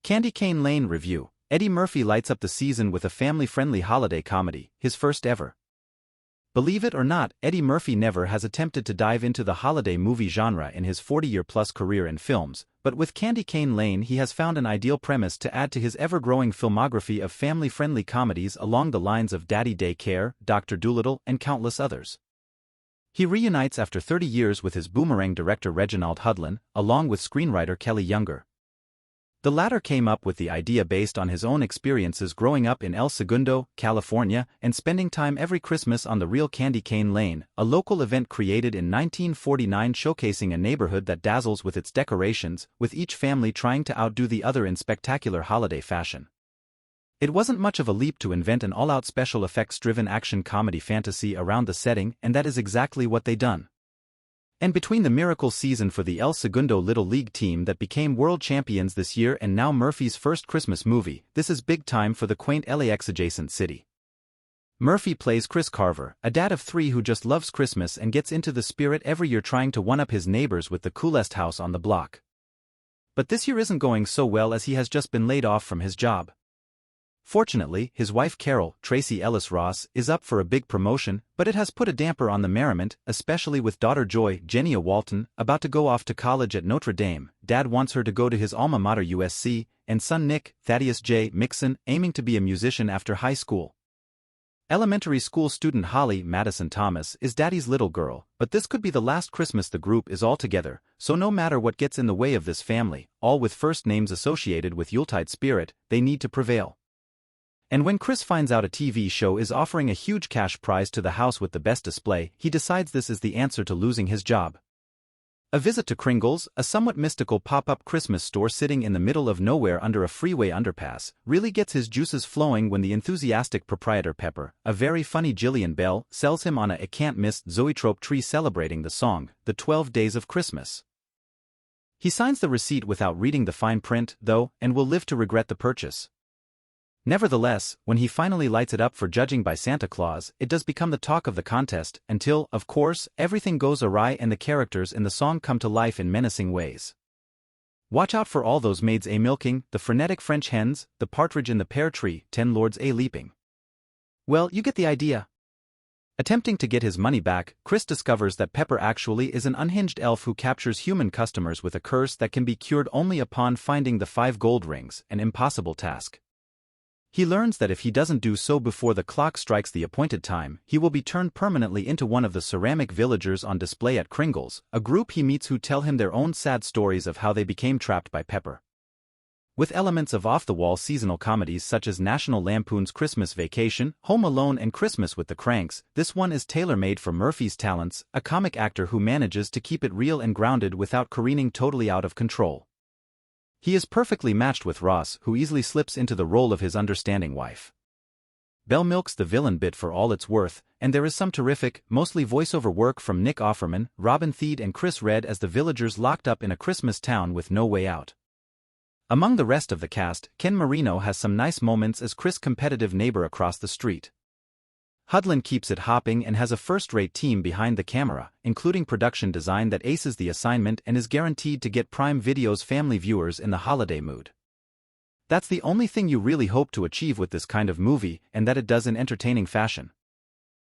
Candy Cane Lane Review. Eddie Murphy lights up the season with a family-friendly holiday comedy, his first ever. Believe it or not, Eddie Murphy never has attempted to dive into the holiday movie genre in his 40-year-plus career in films, but with Candy Cane Lane he has found an ideal premise to add to his ever-growing filmography of family-friendly comedies along the lines of Daddy Day Care, Dr. Dolittle, and countless others. He reunites after 30 years with his Boomerang director Reginald Hudlin, along with screenwriter Kelly Younger. The latter came up with the idea based on his own experiences growing up in El Segundo, California, and spending time every Christmas on the real Candy Cane Lane, a local event created in 1949 showcasing a neighborhood that dazzles with its decorations, with each family trying to outdo the other in spectacular holiday fashion. It wasn't much of a leap to invent an all-out special effects-driven action comedy fantasy around the setting, and that is exactly what they done. And between the miracle season for the El Segundo Little League team that became world champions this year and now Murphy's first Christmas movie, this is big time for the quaint LAX-adjacent city. Murphy plays Chris Carver, a dad of 3 who just loves Christmas and gets into the spirit every year trying to one-up his neighbors with the coolest house on the block. But this year isn't going so well as he has just been laid off from his job. Fortunately, his wife Carol, Tracy Ellis Ross, is up for a big promotion, but it has put a damper on the merriment, especially with daughter Joy, Jenia Walton, about to go off to college at Notre Dame. Dad wants her to go to his alma mater USC, and son Nick, Thaddeus J. Mixon, aiming to be a musician after high school. Elementary school student Holly Madison Thomas is Daddy's little girl, but this could be the last Christmas the group is all together, so no matter what gets in the way of this family, all with first names associated with Yuletide spirit, they need to prevail. And when Chris finds out a TV show is offering a huge cash prize to the house with the best display, he decides this is the answer to losing his job. A visit to Kringle's, a somewhat mystical pop-up Christmas store sitting in the middle of nowhere under a freeway underpass, really gets his juices flowing when the enthusiastic proprietor Pepper, a very funny Jillian Bell, sells him on a can't-miss zoetrope tree celebrating the song, The 12 Days of Christmas. He signs the receipt without reading the fine print, though, and will live to regret the purchase. Nevertheless, when he finally lights it up for judging by Santa Claus, it does become the talk of the contest, until, of course, everything goes awry and the characters in the song come to life in menacing ways. Watch out for all those maids a-milking, the frenetic French hens, the partridge in the pear tree, 10 lords a-leaping. Well, you get the idea. Attempting to get his money back, Chris discovers that Pepper actually is an unhinged elf who captures human customers with a curse that can be cured only upon finding the 5 gold rings, an impossible task. He learns that if he doesn't do so before the clock strikes the appointed time, he will be turned permanently into one of the ceramic villagers on display at Kringle's, a group he meets who tell him their own sad stories of how they became trapped by Pepper. With elements of off-the-wall seasonal comedies such as National Lampoon's Christmas Vacation, Home Alone and Christmas with the Cranks, this one is tailor-made for Murphy's talents, a comic actor who manages to keep it real and grounded without careening totally out of control. He is perfectly matched with Ross, who easily slips into the role of his understanding wife. Bell milks the villain bit for all it's worth, and there is some terrific, mostly voiceover work from Nick Offerman, Robin Thede and Chris Redd as the villagers locked up in a Christmas town with no way out. Among the rest of the cast, Ken Marino has some nice moments as Chris' competitive neighbor across the street. Hudlin keeps it hopping and has a first-rate team behind the camera, including production design that aces the assignment and is guaranteed to get Prime Video's family viewers in the holiday mood. That's the only thing you really hope to achieve with this kind of movie, and that it does in entertaining fashion.